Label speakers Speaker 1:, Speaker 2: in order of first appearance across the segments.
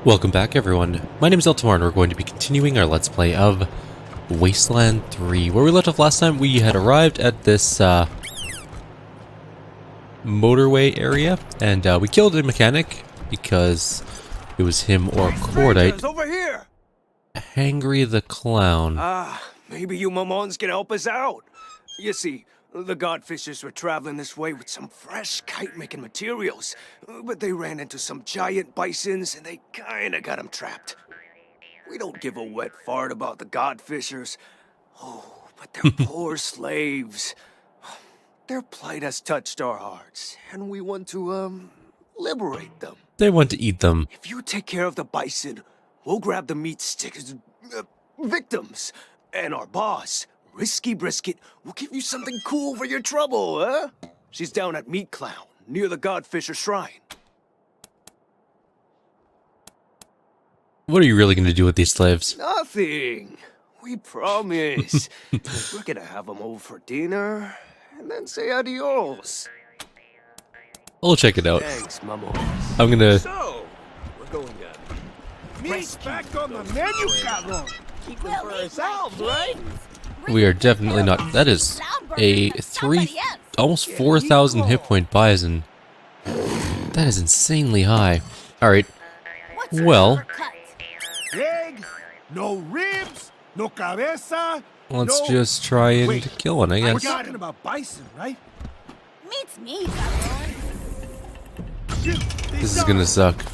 Speaker 1: Welcome back, everyone. My name is Eltimar, and we're going to be continuing our Let's Play of Wasteland 3. Where we left off last time, we had arrived at this motorway area, and we killed a mechanic because it was him or Cordite.
Speaker 2: Over here!
Speaker 1: Hangry the Clown.
Speaker 2: Maybe you Mamons can help us out. You see, the Godfishers were traveling this way with some fresh kite-making materials, but they ran into some giant bisons and they kinda got them trapped. We don't give a wet fart about the Godfishers. Oh, but they're poor slaves. Their plight has touched our hearts, and we want to, liberate them.
Speaker 1: They want to eat them.
Speaker 2: If you take care of the bison, we'll grab the meat victims, and our boss, Risky Brisket, will give you something cool for your trouble, huh? She's down at Meat Clown, near the Godfisher Shrine.
Speaker 1: What are you really going to do with these slaves?
Speaker 2: Nothing. We promise. We're gonna have them over for dinner, and then say adios.
Speaker 1: I'll check it out.
Speaker 2: Thanks, Mamo.
Speaker 1: I'm gonna...
Speaker 2: So, we're going
Speaker 3: Meat's back on the menu, cabrón. Keep them for ourselves, right?
Speaker 1: We are definitely not... That is a almost 4,000 hit point bison. That is insanely high. Alright. Well,
Speaker 3: Egg, no ribs, no cabeza.
Speaker 1: let's just try and kill one, I
Speaker 3: We're
Speaker 1: guess.
Speaker 3: talking about bison, right?
Speaker 4: Meat's meat, cabrón.
Speaker 1: This is gonna suck.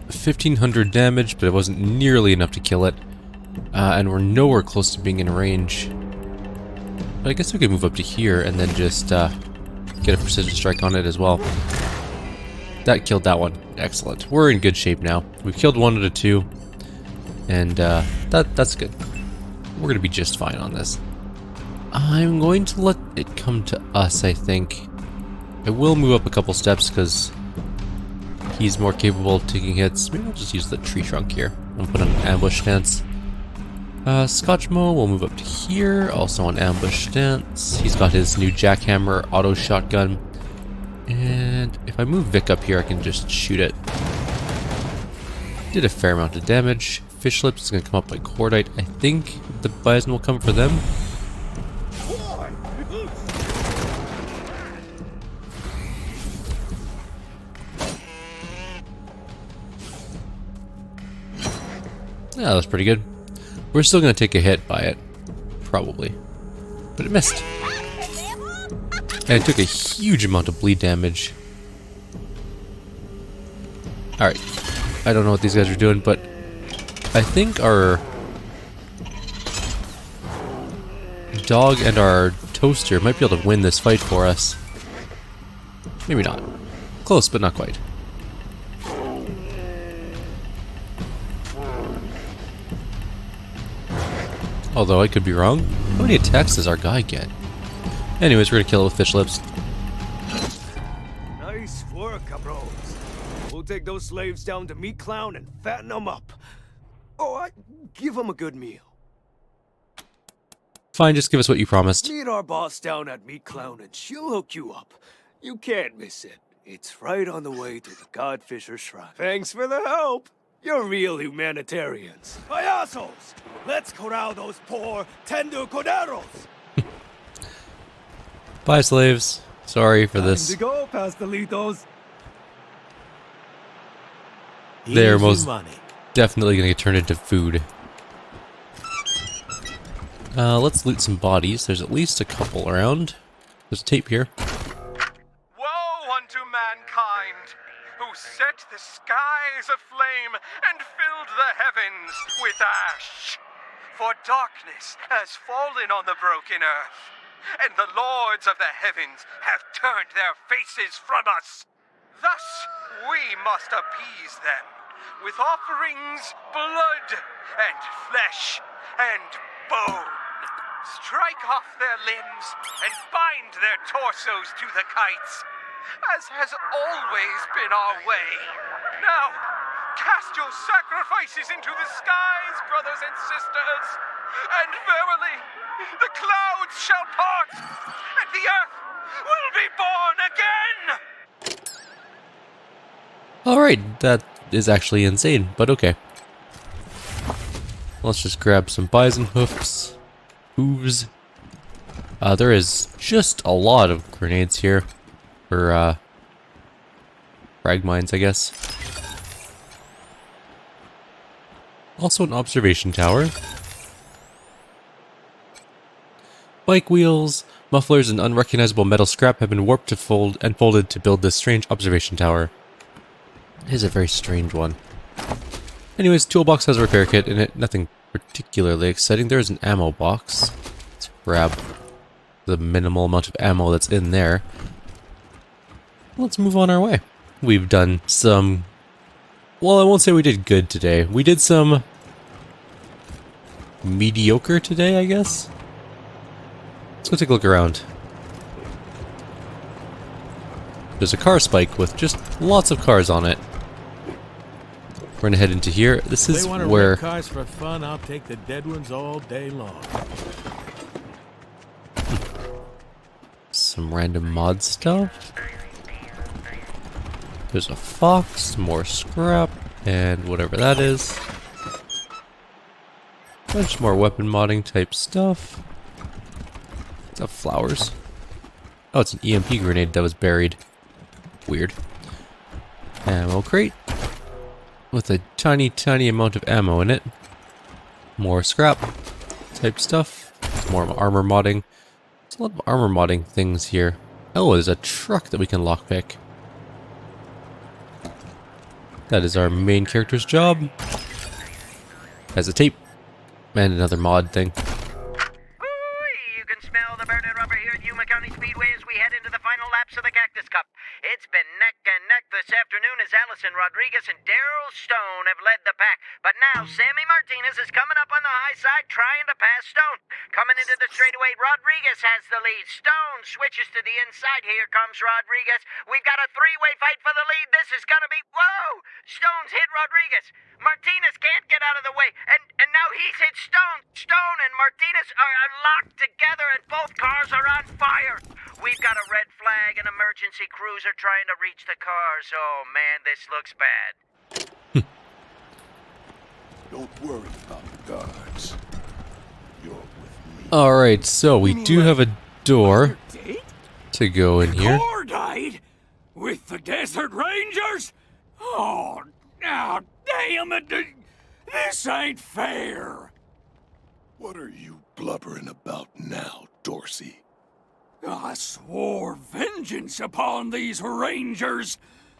Speaker 1: 1,500 damage, but it wasn't nearly enough to kill it. And we're nowhere close to being in range. But I guess we could move up to here and then just get a precision strike on it as well. That killed that one. Excellent. We're in good shape now. We've killed one out of two. And that's good. We're gonna be just fine on this. I'm going to let it come to us, I think. I will move up a couple steps because he's more capable of taking hits. Maybe I'll just use the tree trunk here and put on an ambush stance. Scotchmo will move up to here, also on ambush stance. He's got his new jackhammer auto shotgun. And if I move Vic up here, I can just shoot it. Did a fair amount of damage. Fish lips is going to come up by Cordite. I think the bison will come for them. Yeah, that's pretty good. We're still going to take a hit by it. Probably. But it missed. And it took a huge amount of bleed damage. Alright. I don't know what these guys are doing, but I think our dog and our toaster might be able to win this fight for us. Maybe not. Close, but not quite. Although I could be wrong. How many attacks does our guy get? Anyways, we're gonna kill it with fish lips.
Speaker 2: Nice work, cabros. We'll take those slaves down to Meat Clown and fatten them up. Oh, give them a good meal.
Speaker 1: Fine, just give us what you promised.
Speaker 2: Meet our boss down at Meat Clown and she'll hook you up. You can't miss it. It's right on the way to the Godfisher Shrine. Thanks for the help. You're real humanitarians. Payasos! Let's corral those poor, tender corderos!
Speaker 1: Bye, slaves. Sorry for
Speaker 2: Time
Speaker 1: this.
Speaker 2: to go, pastelitos.
Speaker 1: They're most definitely gonna get turned into food. Let's loot some bodies. There's at least a couple around. There's tape here.
Speaker 5: Woe unto mankind, who set the skies aflame and filled the heavens with ash. For darkness has fallen on the broken earth, and the lords of the heavens have turned their faces from us. Thus we must appease them with offerings, blood, and flesh, and bone. Strike off their limbs and bind their torsos to the kites, as has always been our way. Now, cast your sacrifices into the skies, brothers and sisters, and verily, the clouds shall part, and the earth will be born again!
Speaker 1: Alright, that is actually insane, but okay. Let's just grab some bison hooves. There is just a lot of grenades here. Or, frag mines, I guess. Also an observation tower. Bike wheels, mufflers, and unrecognizable metal scrap have been warped to folded to build this strange observation tower. It is a very strange one. Anyways, toolbox has a repair kit in it. Nothing particularly exciting. There is an ammo box. Let's grab the minimal amount of ammo that's in there. Let's move on our way. We've done some... Well, I won't say we did good today. We did some... mediocre today, I guess? Let's go take a look around. There's a car spike with just lots of cars on it. We're gonna head into here. This is where...
Speaker 3: wreck cars for fun, I'll take the dead ones all day long.
Speaker 1: Some random mod stuff. There's a fox, more scrap, and whatever that is. Bunch more weapon modding type stuff. Is that flowers? Oh, it's an EMP grenade that was buried. Weird. Ammo crate. With a tiny, tiny amount of ammo in it. More scrap type stuff. More armor modding. There's a lot of armor modding things here. Oh, there's a truck that we can lockpick. That is our main character's job. Has a tape. And another mod thing.
Speaker 6: You can smell the burning rubber here at Yuma County Speedway as we head into the final laps of the Cactus Cup. It's been neck and neck this afternoon as Allison Rodriguez and Daryl Stone have led the pack. But now Sammy Martinez is coming up on the high side trying to pass Stone. Coming into the straightaway, Rodriguez has the lead. Stone switches to the inside. Here comes Rodriguez. We've got a three-way fight for the lead. This is gonna be... Whoa! Stone's hit Rodriguez. Martinez can't get out of the way. And now he's hit Stone. Stone and Martinez are locked together and both cars are on fire. We've got a red flag and emergency crews are trying to reach the cars. Oh man, this looks bad.
Speaker 7: Don't worry about the guards. You're with me.
Speaker 1: Alright, so we do have a door to go in here.
Speaker 2: Core died? With the Desert Rangers? Oh, now damn it. This ain't fair.
Speaker 7: What are you blubbering about now, Dorsey?
Speaker 2: I swore vengeance upon these Rangers.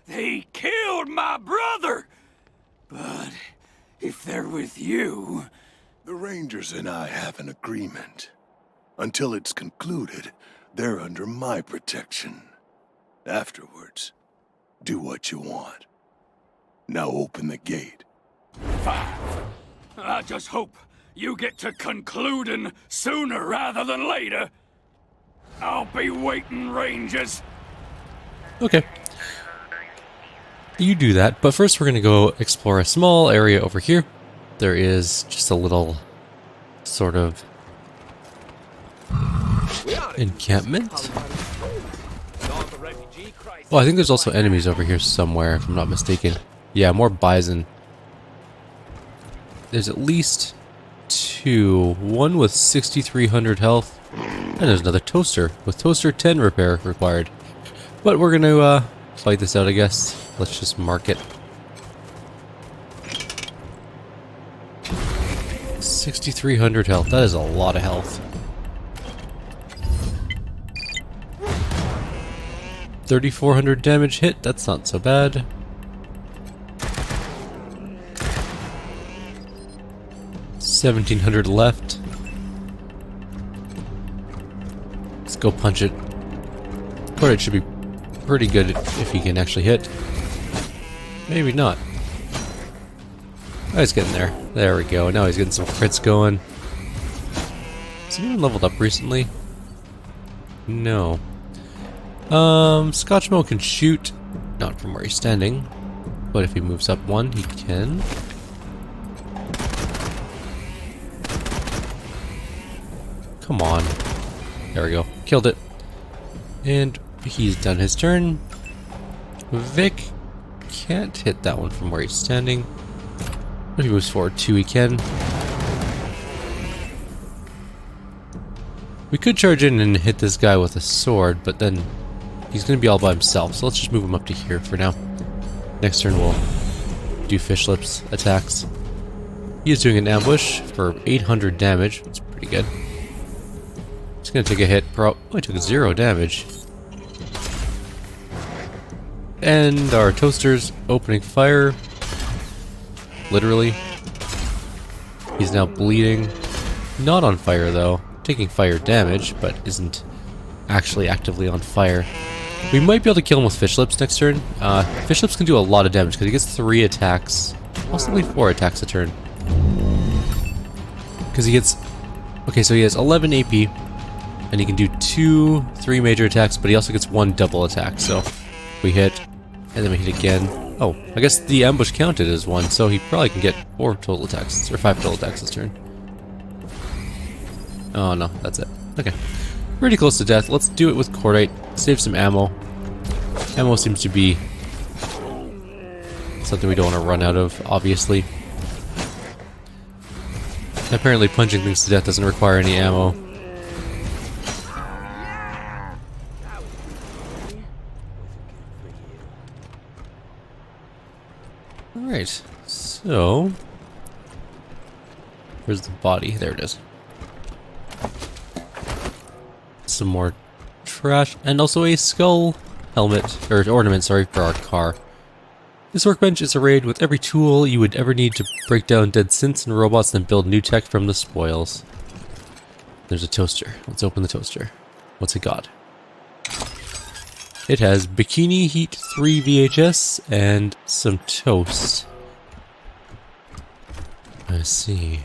Speaker 2: They killed my brother. But if they're with you...
Speaker 7: The Rangers and I have an agreement. Until it's concluded, they're under my protection. Afterwards, do what you want. Now open the gate.
Speaker 2: 5. I just hope you get to concluding sooner rather than later. I'll be waiting, Rangers.
Speaker 1: Okay. You do that, but first we're going to go explore a small area over here. There is just a little sort of encampment. Oh, I think there's also enemies over here somewhere, if I'm not mistaken. Yeah, more bison. There's at least 2. One with 6,300 health. And there's another toaster with toaster 10 repair required. But we're gonna fight this out, I guess. Let's just mark it. 6,300 health. That is a lot of health. 3,400 damage hit. That's not so bad. $1,700 left. Let's go punch it. But it should be pretty good if he can actually hit. Maybe not. Oh, he's getting there. There we go. Now he's getting some crits going. Has anyone leveled up recently? No. Scotchmo can shoot. Not from where he's standing. But if he moves up 1, he can. Come on. There we go. Killed it. And he's done his turn. Vic can't hit that one from where he's standing. If he moves forward 2, he can. We could charge in and hit this guy with a sword, but then he's going to be all by himself, so let's just move him up to here for now. Next turn we'll do fish lips attacks. He is doing an ambush for 800 damage. That's pretty good. He's going to take a hit. Oh, he took 0 damage. And our toaster's opening fire. Literally. He's now bleeding. Not on fire though. Taking fire damage, but isn't actually actively on fire. We might be able to kill him with fish lips next turn. Fish lips can do a lot of damage because he gets 3 attacks. Possibly 4 attacks a turn. Because he gets... Okay, so he has 11 AP. And he can do 3 major attacks, but he also gets 1 double attack. So we hit, and then we hit again. Oh, I guess the ambush counted as 1, so he probably can get 4 total attacks, or 5 total attacks this turn. Oh no, that's it. Okay. Pretty close to death. Let's do it with Cordite. Save some ammo. Ammo seems to be something we don't want to run out of, obviously. Apparently punching things to death doesn't require any ammo. Alright, so... Where's the body? There it is. Some more trash, and also a skull helmet, or ornament, sorry, for our car. This workbench is arrayed with every tool you would ever need to break down dead synths and robots, then build new tech from the spoils. There's a toaster. Let's open the toaster. What's it got? It has Bikini Heat 3 VHS and some toast. I see.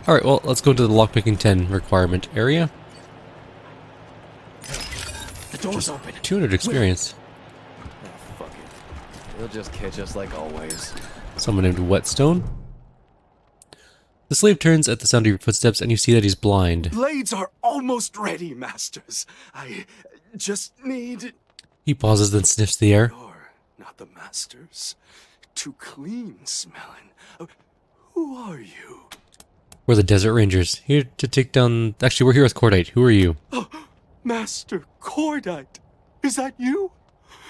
Speaker 1: Alright, well, let's go to the lockpicking 10 requirement area.
Speaker 3: The door's open.
Speaker 1: 200 experience.
Speaker 3: Oh, fuck it. He'll just catch us like always.
Speaker 1: Someone named Whetstone. The slave turns at the sound of your footsteps and you see that he's blind.
Speaker 3: Blades are almost ready, masters. I just need...
Speaker 1: He pauses, then sniffs the air.
Speaker 3: You're not the masters. Too clean smelling. Who are you?
Speaker 1: We're the Desert Rangers, here to take down... Actually, we're here with Cordite. Who are you?
Speaker 3: Oh, Master Cordite. Is that you?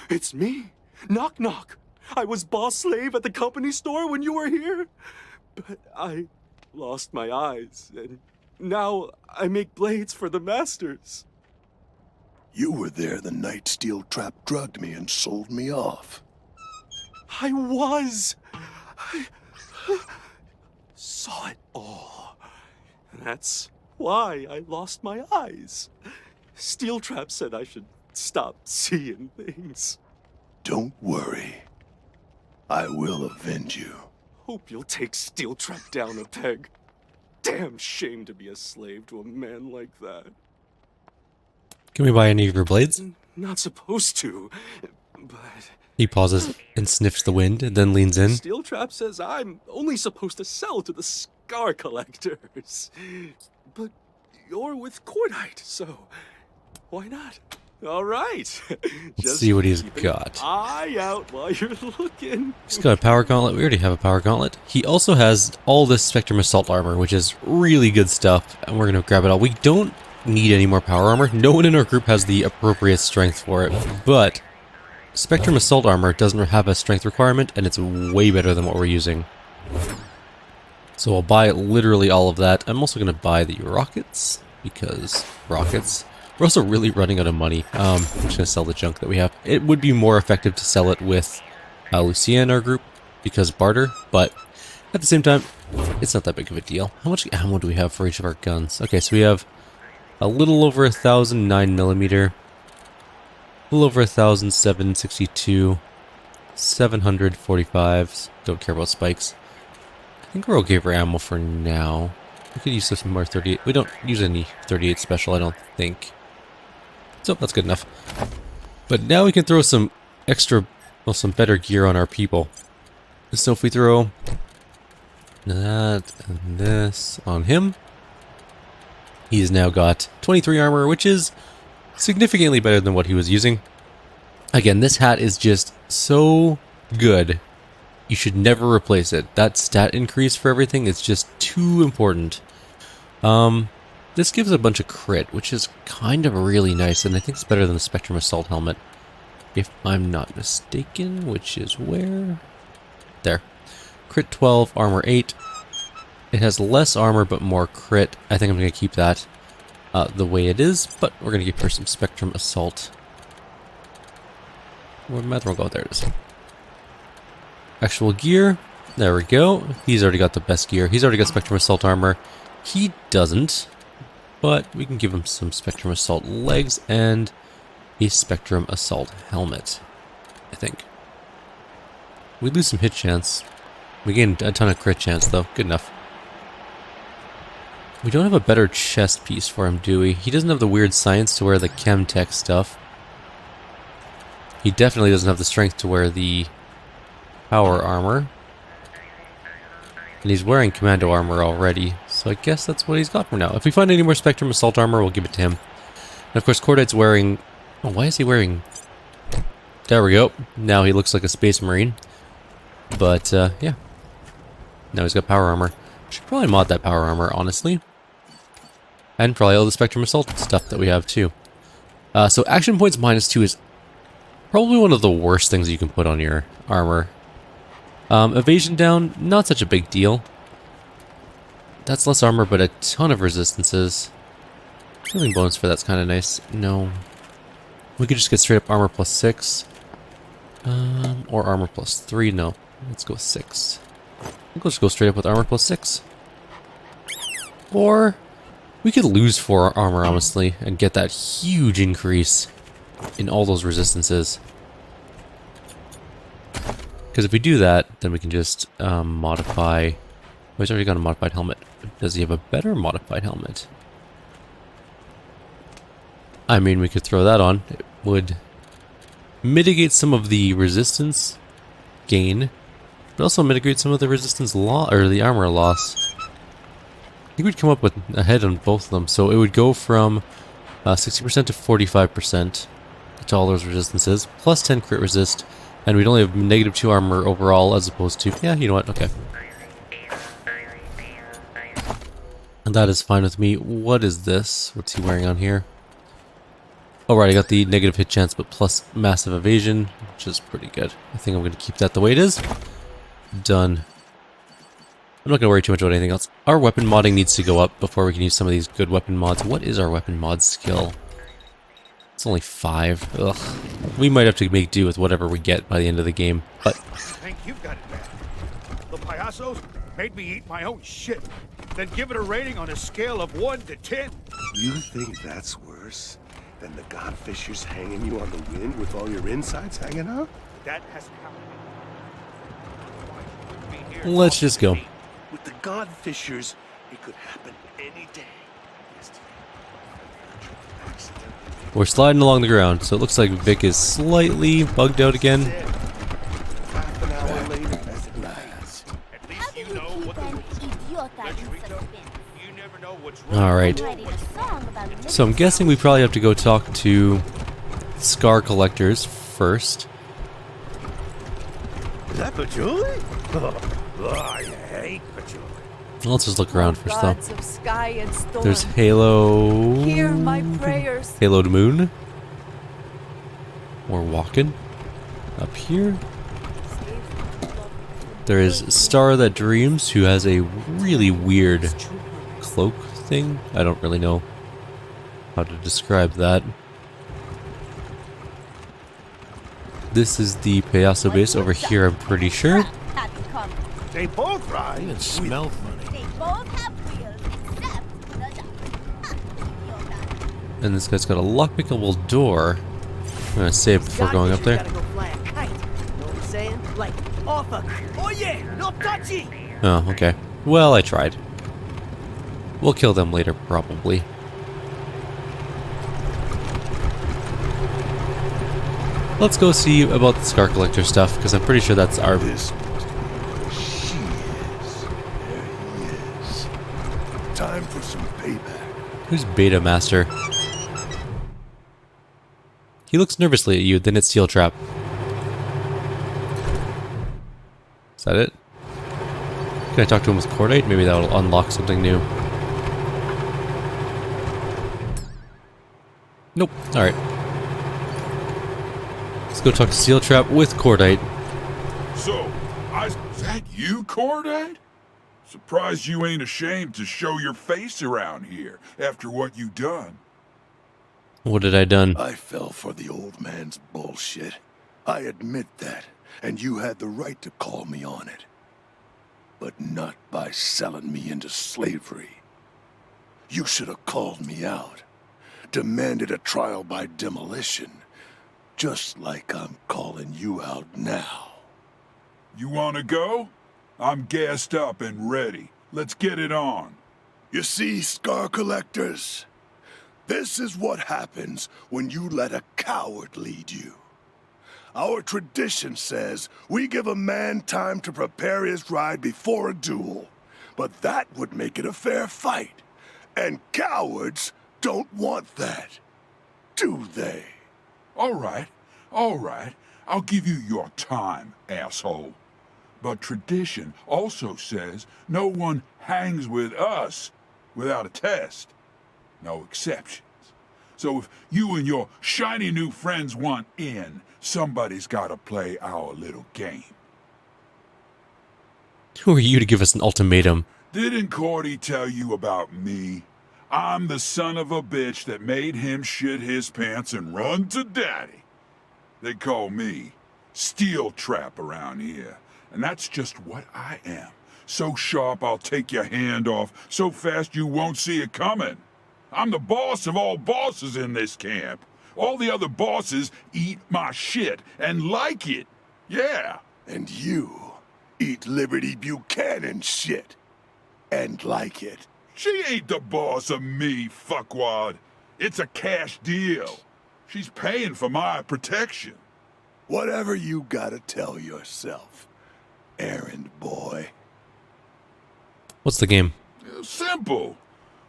Speaker 3: It's me. Knock knock. I was boss slave at the company store when you were here. But I lost my eyes, and now I make blades for the masters.
Speaker 7: You were there the night Steel Trap drugged me and sold me off.
Speaker 3: I was. I saw it all. That's why I lost my eyes. Steel Trap said I should stop seeing things.
Speaker 7: Don't worry. I will avenge you.
Speaker 3: Hope you'll take Steel Trap down a peg. Damn shame to be a slave to a man like that.
Speaker 1: Can we buy any of your blades?
Speaker 3: Not supposed to, but...
Speaker 1: He pauses and sniffs the wind and then leans in.
Speaker 3: Steel Trap says I'm only supposed to sell to the scar collectors. But you're with Cordite, so why not? All right.
Speaker 1: Let's see what he's got.
Speaker 3: Eye out while you're looking.
Speaker 1: He's got a power gauntlet. We already have a power gauntlet. He also has all this Spectrum Assault armor, which is really good stuff, and we're going to grab it all. We don't need any more power armor. No one in our group has the appropriate strength for it, but Spectrum Assault armor doesn't have a strength requirement, and it's way better than what we're using. So I'll buy literally all of that. I'm also going to buy the rockets, because rockets... We're also really running out of money. I'm just going to sell the junk that we have. It would be more effective to sell it with Lucia in our group, because barter, but at the same time, it's not that big of a deal. How much ammo do we have for each of our guns? Okay, so we have a little over 1,000 9mm, a little over 1,000 762, 745s. Don't care about spikes. I think we're okay for ammo for now. We could use some more 38. We don't use any 38 special, I don't think. So that's good enough. But now we can throw some extra, well, some better gear on our people. So if we throw that and this on him, he's now got 23 armor, which is significantly better than what he was using. Again, this hat is just so good. You should never replace it. That stat increase for everything is just too important. This gives a bunch of crit, which is kind of really nice, and I think it's better than the Spectrum Assault helmet. If I'm not mistaken, which is where? There. Crit 12, armor 8. It has less armor, but more crit. I think I'm going to keep that the way it is, but we're going to give her some Spectrum Assault. Where'd my throw go? There it is. Actual gear. There we go. He's already got the best gear. He's already got Spectrum Assault armor. He doesn't, but we can give him some Spectrum Assault legs and a Spectrum Assault helmet, I think. We lose some hit chance. We gain a ton of crit chance, though. Good enough. We don't have a better chest piece for him, do we? He doesn't have the weird science to wear the Chemtech stuff. He definitely doesn't have the strength to wear the power armor. And he's wearing commando armor already, so I guess that's what he's got for now. If we find any more Spectrum Assault armor, we'll give it to him. And of course, Cordite's wearing... Oh, why is he wearing... There we go. Now he looks like a Space Marine. But, yeah. Now he's got power armor. Should probably mod that power armor, honestly. And probably all the Spectrum Assault stuff that we have, too. So action points -2 is probably one of the worst things you can put on your armor. Evasion down, not such a big deal. That's less armor, but a ton of resistances. Healing bonus for that's kind of nice. No. We could just get straight up armor +6. Or armor +3. No. Let's go 6. We'll just go straight up with armor +6. Or we could lose 4 armor, honestly, and get that huge increase in all those resistances. Because if we do that, then we can just modify... Oh, he's already got a modified helmet. Does he have a better modified helmet? I mean, we could throw that on. It would mitigate some of the resistance gain, but also mitigate some of the resistance loss, or the armor loss. I think we'd come up with a head on both of them. So it would go from 60% to 45% to all those resistances, plus 10 crit resist. And we'd only have -2 armor overall as opposed to... Yeah, you know what? Okay. And that is fine with me. What is this? What's he wearing on here? Oh, right. I got the negative hit chance, but plus massive evasion, which is pretty good. I think I'm going to keep that the way it is. Done. I'm not going to worry too much about anything else. Our weapon modding needs to go up before we can use some of these good weapon mods. What is our weapon mod skill? It's only 5. Ugh. We might have to make do with whatever we get by the end of the game, but...
Speaker 8: I think you've got it bad. The payasos made me eat my own shit, then give it a rating on a scale of 1 to 10.
Speaker 7: You think that's worse than the godfishers hanging you on the wind with all your insides hanging out?
Speaker 8: That hasn't happened.
Speaker 1: Let's just go.
Speaker 7: With the godfishers, it could happen any day.
Speaker 1: We're sliding along the ground, so it looks like Vic is slightly bugged out again.
Speaker 7: Half an hour later, that's nice.
Speaker 8: At least you know what the you never know what's wrong.
Speaker 1: Alright. So I'm guessing we probably have to go talk to Scar Collectors first.
Speaker 8: Is that patchouli? I hate patchouli.
Speaker 1: Let's just look around first, though.
Speaker 9: Gods of sky and storm,
Speaker 1: There's Halo...
Speaker 9: hear my prayers.
Speaker 1: Halo to Moon. We're walking up here. There is Star That Dreams, who has a really weird cloak thing. I don't really know how to describe that. This is the Payaso base over here, I'm pretty sure.
Speaker 8: They both ride.
Speaker 10: Even smell funny.
Speaker 4: They both have wheels except the duck.
Speaker 1: And this guy's got a lockpickable door. I'm gonna save before going up there.
Speaker 9: Gotta go fly a kite. Know what I'm saying? Like off a... Oh yeah, no touchy.
Speaker 1: Oh, okay. Well, I tried. We'll kill them later, probably. Let's go see about the Scar Collector stuff, because I'm pretty sure that's our...
Speaker 7: This must be where she is. There he is. Time for some payback.
Speaker 1: Who's Beta Master? He He looks nervously at you, then it's Steel Trap. Is that it? Can I talk to him with Cordite? Maybe that'll unlock something new. Nope. Alright. Let's go talk to Steel Trap with Cordite.
Speaker 10: So, is that you, Cordite? Surprised you ain't ashamed to show your face around here after what you done.
Speaker 1: What had I done?
Speaker 7: I fell for the old man's bullshit. I admit that, and you had the right to call me on it. But not by selling me into slavery. You should have called me out. Demanded a trial by demolition. Just like I'm calling you out now.
Speaker 10: You wanna go? I'm gassed up and ready. Let's get it on.
Speaker 7: You see, Scar Collectors? This is what happens when you let a coward lead you. Our tradition says we give a man time to prepare his ride before a duel, but that would make it a fair fight. And cowards don't want that, do they?
Speaker 10: All right. I'll give you your time, asshole. But tradition also says no one hangs with us without a test. No exceptions. So if you and your shiny new friends want in, somebody's gotta play our little game.
Speaker 1: Who are you to give us an ultimatum?
Speaker 10: Didn't Cordy tell you about me? I'm the son of a bitch that made him shit his pants and run to daddy. They call me Steel Trap around here, and that's just what I am. So sharp I'll take your hand off, so fast you won't see it coming. I'm the boss of all bosses in this camp. All the other bosses eat my shit and like it. Yeah.
Speaker 7: And you eat Liberty Buchanan shit and like it.
Speaker 10: She ain't the boss of me, fuckwad. It's a cash deal. She's paying for my protection.
Speaker 7: Whatever you gotta tell yourself, errand boy.
Speaker 1: What's the game?
Speaker 10: Simple.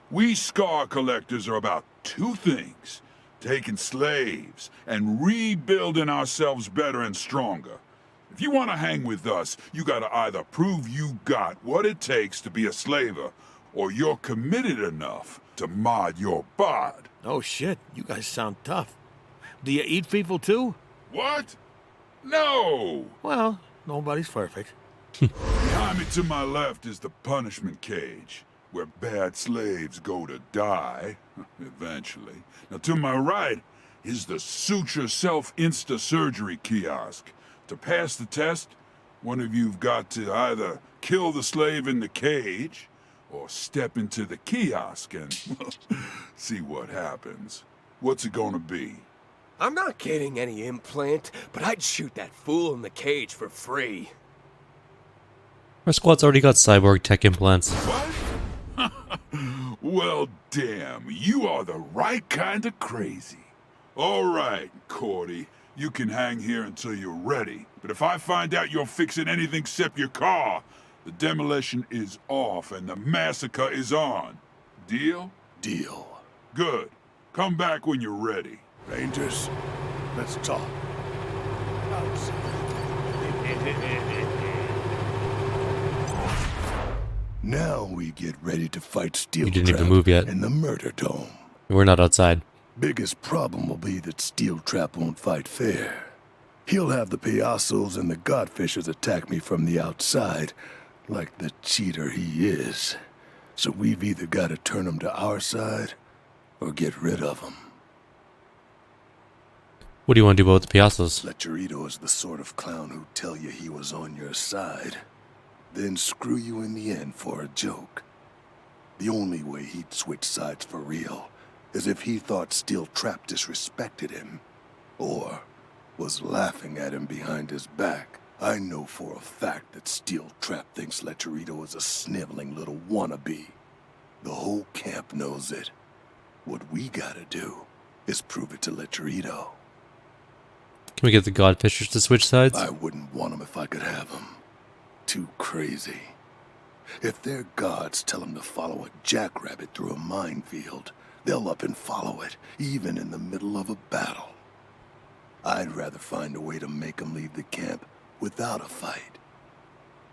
Speaker 10: We Scar Collectors are about two things. Taking slaves and rebuilding ourselves better and stronger. If you want to hang with us, you gotta either prove you got what it takes to be a slaver, or you're committed enough to mod your bod.
Speaker 8: Oh shit, you guys sound tough. Do you eat people too?
Speaker 10: What? No!
Speaker 8: Well, nobody's perfect.
Speaker 10: Behind me to my left is the punishment cage, where bad slaves go to die, eventually. Now to my right is the suture self-insta-surgery kiosk. To pass the test, one of you've got to either kill the slave in the cage, or step into the kiosk and see what happens. What's it gonna be?
Speaker 2: I'm not getting any implant, but I'd shoot that fool in the cage for free.
Speaker 1: Our squad's already got cyborg tech implants.
Speaker 10: What? Well, damn, you are the right kind of crazy. All right, Cordy, you can hang here until you're ready. But if I find out you're fixing anything except your car, the demolition is off and the massacre is on. Deal?
Speaker 7: Deal.
Speaker 10: Good. Come back when you're ready.
Speaker 7: Rangers, let's talk. Now we get ready to fight Steel
Speaker 1: You didn't
Speaker 7: Trap
Speaker 1: even move yet.
Speaker 7: in the Murder Dome.
Speaker 1: We're not outside.
Speaker 7: Biggest problem will be that Steel Trap won't fight fair. He'll have the Piassos and the Godfishers attack me from the outside, like the cheater he is. So we've either got to turn him to our side, or get rid of him.
Speaker 1: What do you want to do about the Piassos?
Speaker 7: Lecherito is the sort of clown who'd tell you he was on your side, then screw you in the end for a joke. The only way he'd switch sides for real is if he thought Steel Trap disrespected him, or was laughing at him behind his back. I know for a fact that Steel Trap thinks Lecherito is a sniveling little wannabe. The whole camp knows it. What we gotta do is prove it to Lecherito.
Speaker 1: Can we get the Godfishers to switch sides?
Speaker 7: I wouldn't want them if I could have them. Too crazy. If their gods tell them to follow a jackrabbit through a minefield, they'll up and follow it, even in the middle of a battle. I'd rather find a way to make them leave the camp without a fight.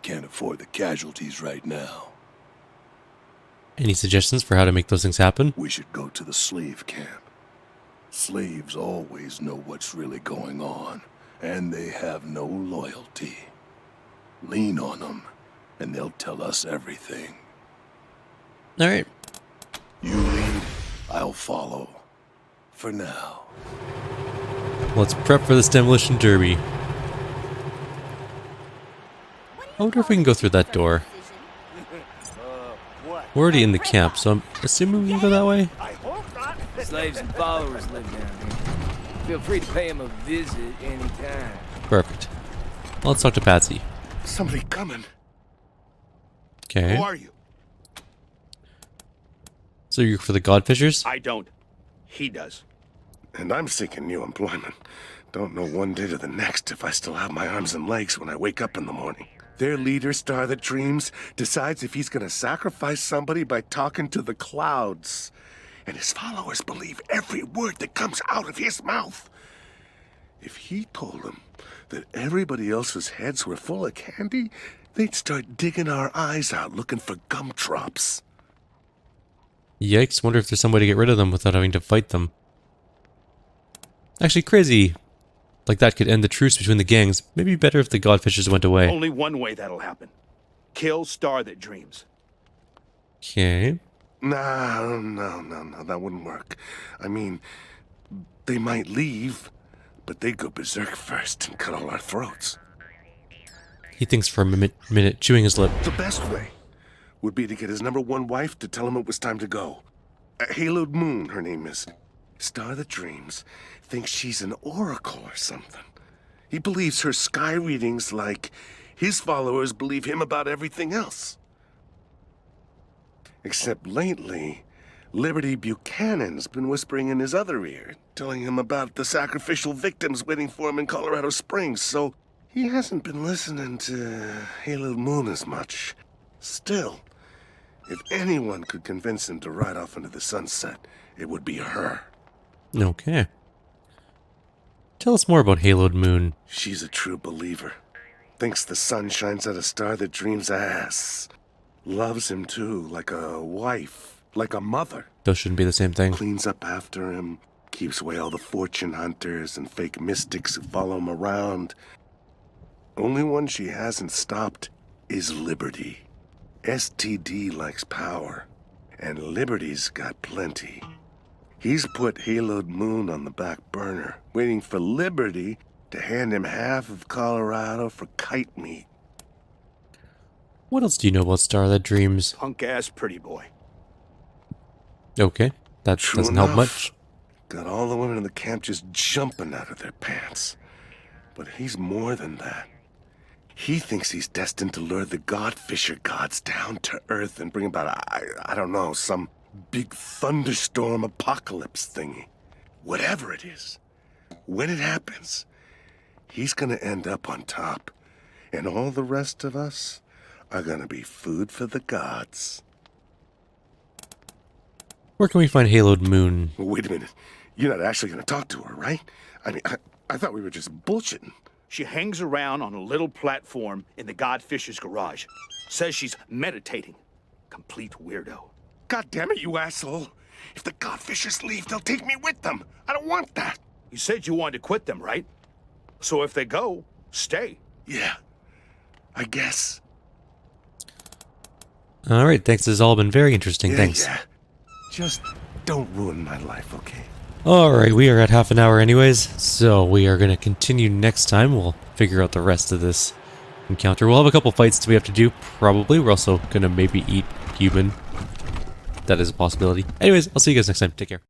Speaker 7: Can't afford the casualties right now.
Speaker 1: Any suggestions for how to make those things happen?
Speaker 7: We should go to the slave camp. Slaves always know what's really going on, and they have no loyalty. Lean on them, and they'll tell us everything.
Speaker 1: Alright.
Speaker 7: You lead, I'll follow. For now.
Speaker 1: Let's prep for this demolition derby. I wonder if we can go through that door. We're already in the camp, so I'm assuming we can go that way?
Speaker 2: Slaves and followers live down here. Feel free to pay them a visit anytime.
Speaker 1: Perfect. Well, let's talk to Patsy.
Speaker 7: Somebody coming.
Speaker 1: Okay.
Speaker 8: Who are you?
Speaker 1: So you're for the Godfishers?
Speaker 8: I don't. He does.
Speaker 11: And I'm seeking new employment. Don't know one day to the next if I still have my arms and legs when I wake up in the morning. Their leader, Star That Dreams, decides if he's gonna sacrifice somebody by talking to the clouds. And his followers believe every word that comes out of his mouth. If he told them that everybody else's heads were full of candy, they'd start digging our eyes out looking for gumdrops.
Speaker 1: Yikes, wonder if there's some way to get rid of them without having to fight them. Actually, crazy. Like that could end the truce between the gangs. Maybe better if the Godfishers went away.
Speaker 8: Only one way that'll happen. Kill Star That Dreams.
Speaker 1: Okay.
Speaker 11: No, that wouldn't work. I mean, they might leave, but they'd go berserk first and cut all our throats.
Speaker 1: He thinks for a minute, chewing his lip.
Speaker 11: The best way would be to get his #1 wife to tell him it was time to go. Haloed Moon, her name is. Star That Dreams thinks she's an oracle or something. He believes her sky readings like his followers believe him about everything else. Except lately, Liberty Buchanan's been whispering in his other ear, telling him about the sacrificial victims waiting for him in Colorado Springs, so he hasn't been listening to Haloed Moon as much. Still, if anyone could convince him to ride off into the sunset, it would be her.
Speaker 1: Okay. Tell us more about Haloed Moon.
Speaker 11: She's a true believer. Thinks the sun shines out a Star That Dreams' ass. Loves him too, like a wife, like a mother.
Speaker 1: Those shouldn't be the same thing.
Speaker 11: Cleans up after him, keeps away all the fortune hunters and fake mystics who follow him around. Only one she hasn't stopped is Liberty. STD likes power, and Liberty's got plenty. He's put Haloed Moon on the back burner, waiting for Liberty to hand him half of Colorado for kite meat.
Speaker 1: What else do you know about Star That Dreams?
Speaker 8: Punk-ass pretty boy.
Speaker 1: Okay, that
Speaker 11: True
Speaker 1: doesn't help
Speaker 11: enough.
Speaker 1: much.
Speaker 11: Got all the women in the camp just jumping out of their pants. But he's more than that. He thinks he's destined to lure the Godfisher gods down to Earth and bring about, I don't know, some big thunderstorm apocalypse thingy. Whatever it is, when it happens, he's gonna end up on top. And all the rest of us are gonna be food for the gods.
Speaker 1: Where can we find Haloed Moon?
Speaker 11: Wait a minute. You're not actually gonna talk to her, right? I mean, I thought we were just bullshitting.
Speaker 8: She hangs around on a little platform in the Godfisher's garage. Says she's meditating. Complete weirdo.
Speaker 11: God damn it, you asshole. If the Godfishers leave, they'll take me with them. I don't want that.
Speaker 8: You said you wanted to quit them, right? So if they go, stay.
Speaker 11: Yeah, I guess.
Speaker 1: Alright, thanks. This has all been very interesting. Thanks.
Speaker 11: Yeah. Just don't ruin my life, okay?
Speaker 1: Alright, we are at half an hour anyways, so we are going to continue next time. We'll figure out the rest of this encounter. We'll have a couple fights that we have to do, probably. We're also going to maybe eat human. That is a possibility. Anyways, I'll see you guys next time. Take care.